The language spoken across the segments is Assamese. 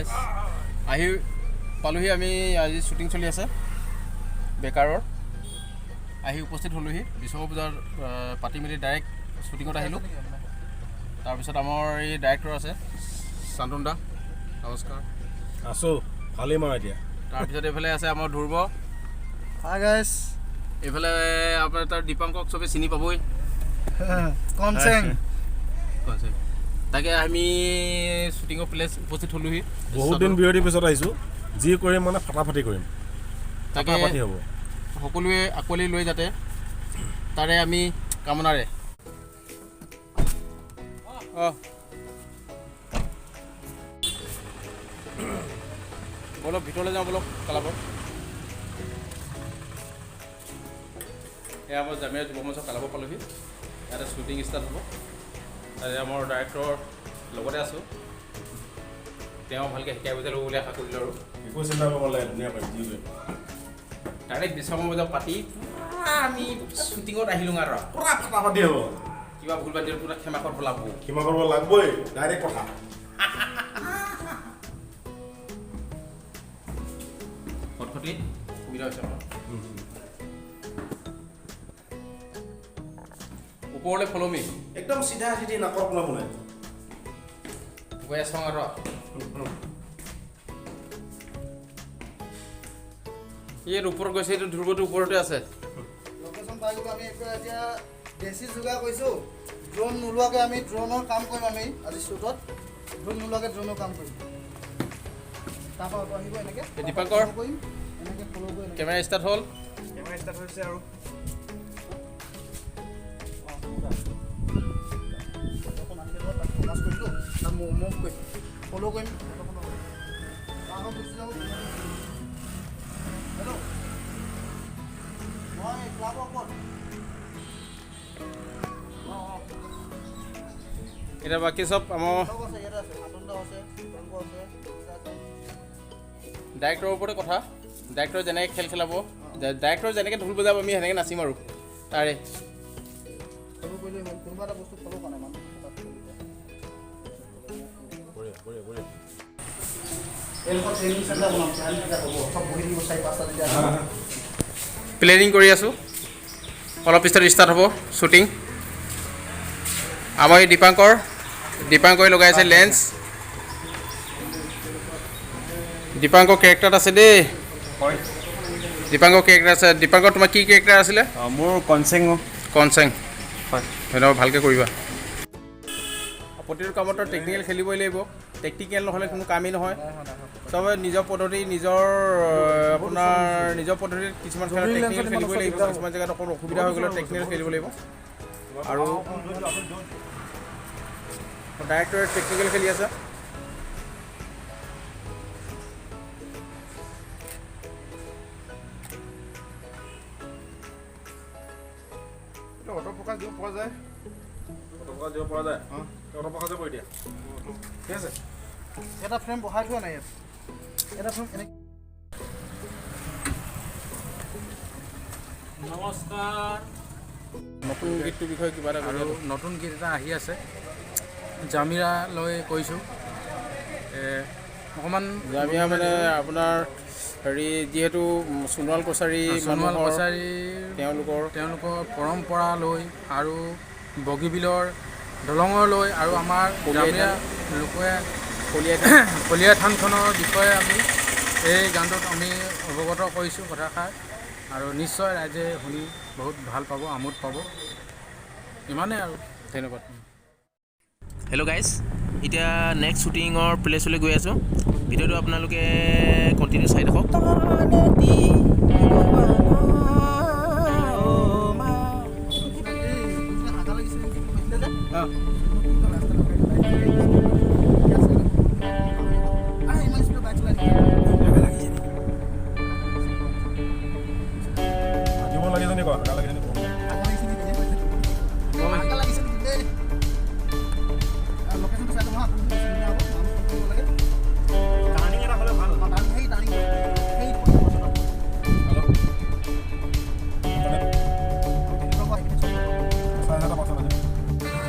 গাইজ আহি পালোহি আমি আজি শ্বুটিং চলি আছে বেকাৰৰ আহি উপস্থিত হ'লোহি বিশ্বকৰ্মা পূজাৰ পাতি মেলি ডাইৰেক্ট শ্বুটিঙত আহিলোঁ তাৰপিছত আমাৰ এই ডাইৰেক্টৰ আছে শান্তন দা নমস্কাৰ আছোঁ ভালেই মাৰ এতিয়া তাৰপিছত এইফালে আছে আমাৰ ধ্ৰুৱ হাই গাইছ এইফালে আপোনাৰ তাৰ দীপাংকক চবে চিনি পাবই কনচেং তাকে আমি শ্বুটিঙৰ প্লেচ উপস্থিত হ'লোহি বহুত দিন বিৰতিৰ পিছত আহিছোঁ যি কৰিম মানে ফাটাফাটি কৰিম তাকে ফাটাফাটি হ'ব সকলোৱে আঁকোৱালি লৈ যাতে তাৰে আমি কামনাৰে বলক ভিতৰলৈ যাওঁ বলক কালাবৰ এয়া আমাৰ জামিয়া যুৱ মঞ্চ কালাবৰ পালোহি ইয়াতে শ্বুটিং ষ্টাৰ্ট হ'ব তাতে আমাৰ ডাইৰেক্টৰ লগতে আছোঁ তেওঁ ভালকৈ শিকাই বুজাই ল'ব বুলি আশা কৰিলোঁ আৰু একো চিন্তা কৰিব নালাগে ধুনীয়া পাৰিম যি কৰিম ডাইৰেক্ট বিশ্বকৰ্মা পূজা পাতি আমি শ্বুটিঙত আহিলোঁ আৰু পূৰা ফাটাফাটি হ'ব কিবা ভুল বাদ দিলে পুৰা ক্ষমাকৰ পেলাব ক্ষমা কৰিব লাগিবই ডাইৰেক্ট কথা খটখটি সুবিধা হৈছে আমাৰ ওপৰলৈ ফলমি একদম চিধা চিধি নাকৰ পোনা পোনাই গৈ আছোঁ আৰু ইয়াত ওপৰত গৈছে এইটো ধ্ৰুৱটো ওপৰতে আছে লোকেশ্যন পাই গ'লো আমি এতিয়া বেছি যোগাৰ কৰিছোঁ ড্ৰোন নোলোৱাকৈ আমি ড্ৰোনৰ কাম কৰিম আমি আজি শ্বুটত ড্ৰোন নোলোৱাকৈ ড্ৰোনৰ কাম কৰিম তাৰপৰা আহিব এনেকৈ এই দীপাংকৰ কৰিম এনেকৈ ফ'ল' কৰি কেমেৰা ষ্টাৰ্ট হ'ল কেমেৰা ষ্টাৰ্ট হৈছে আৰু ফ'ল' কৰিম হেল্ল' মই ক্লাবৰ ক'ত এতিয়া বাকী চব আমাৰ ডাইৰেক্টৰৰ ওপৰতে কথা ডাইৰেক্টৰে যেনেকৈ খেল খেলাব ডাইৰেক্টৰ যেনেকৈ ঢোল বজাব আমি সেনেকৈ নাচিম আৰু তাৰে ফ'ল' কৰিলে হ'ল কোনোবা এটা বস্তু ফ'ল' কৰা নাই মানুহ প্লেনিং কৰি আছোঁ অলপ পিছত ষ্টাৰ্ট হ'ব শ্বুটিং আমাৰ এই দীপাংকৰে লগাই আছে লেন্স দীপাংকৰ কেৰেক্টাৰত আছে দেই দীপাংকৰ কেৰেক্টাৰ আছে দীপাংকৰ তোমাৰ কি কেৰেক্টাৰ আছিলে মোৰ কনচেং হয় ধন্যবাদ ভালকৈ কৰিবা প্ৰতিটো কামতো টেকনিকেল খেলিবই লাগিব টেকনিকেল নহ'লে কোনো কামেই নহয় চবে নিজৰ পদ্ধতি নিজৰ আপোনাৰ নিজৰ পদ্ধতিত কিছুমান খেলত টেকনিকেল খেলিবই লাগিব কিছুমান জেগাত অকণ অসুবিধা হৈ গ'লে টেকনিকেল খেলিব লাগিব আৰু ডাইৰেক্টৰে টেকনিকেল খেলি আছে অটো ফ'কাছ দিব পৰা যায় অটো ফ'কাছে কৰি দিয়া ঠিক আছে এটা ফ্ৰেম বহাই থোৱা নাই ইয়াত এটা ফ্ৰেম এনেকৈ নমস্কাৰ নতুন গীতটোৰ বিষয়ে কিবা এটা আৰু নতুন গীত এটা আহি আছে জামিৰালৈ কৈছোঁ অকণমান জামিয়া মানে আপোনাৰ হেৰি যিহেতু সোণোৱাল কছাৰী তেওঁলোকৰ পৰম্পৰা লৈ আৰু বগীবিলৰ দলঙৰ লৈ আৰু আমাৰ জামিয়া লোকে কলীয়া থানখনৰ বিষয়ে আমি এই গানটোত আমি অৱগত কৰিছোঁ কথাষাৰ আৰু নিশ্চয় ৰাইজে শুনি বহুত ভাল পাব আমোদ পাব ইমানেই আৰু ধন্যবাদ হেল্ল' গাইজ এতিয়া নেক্সট শ্বুটিঙৰ প্লেচলৈ গৈ আছোঁ ভিডিঅ'টো আপোনালোকে কণ্টিনিউ চাই থাকক দিব লাগে জানি কোৱা লাগে জানি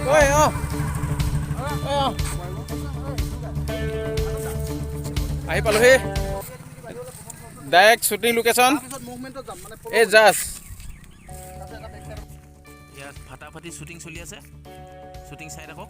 ঐ আহি পালোহি ডাইৰেক্ট শ্বুটিং লোকেশ্যন তাৰপিছত মুভমেণ্টত যাম মানে এই জাষ্ট ইয়াত ফাটাফাটি শ্বুটিং চলি আছে শ্বুটিং চাই থাকক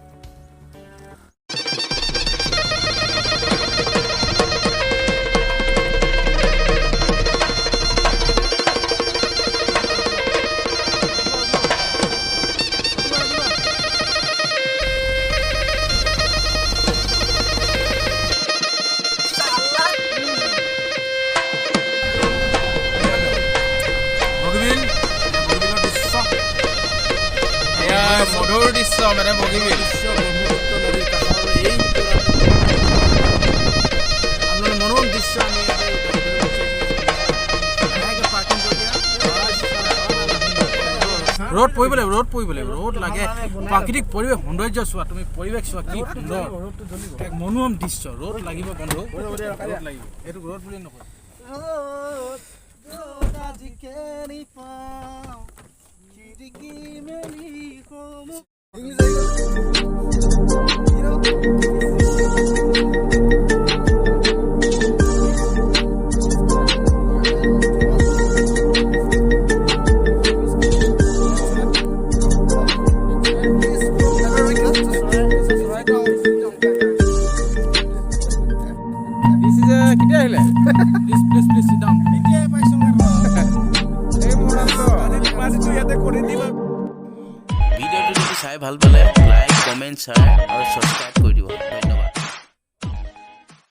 মধুৰ দৃশ্য মানে বগীবিল মনোৰম দৃশ্য আমি ৰ'দ পৰিব লাগিব ৰ'দ লাগে প্ৰাকৃতিক পৰিৱেশ সৌন্দৰ্য চোৱা তুমি পৰিৱেশ চোৱা কি সুন্দৰ এক মনোৰম দৃশ্য ৰ'দ লাগিব বন্ধু ৰ'দ লাগিব এইটো ৰ'দ বুলি নকয় আজি কেনি পাওঁ খিৰিকী মেলি সমূহ কেতিয়া আহিলে প্লিজ sit down ভিডিঅ'টো যদি চাই ভাল পালে লাইক কমেণ্ট শ্বেয়াৰ আৰু ছাবস্ক্ৰাইব কৰি দিব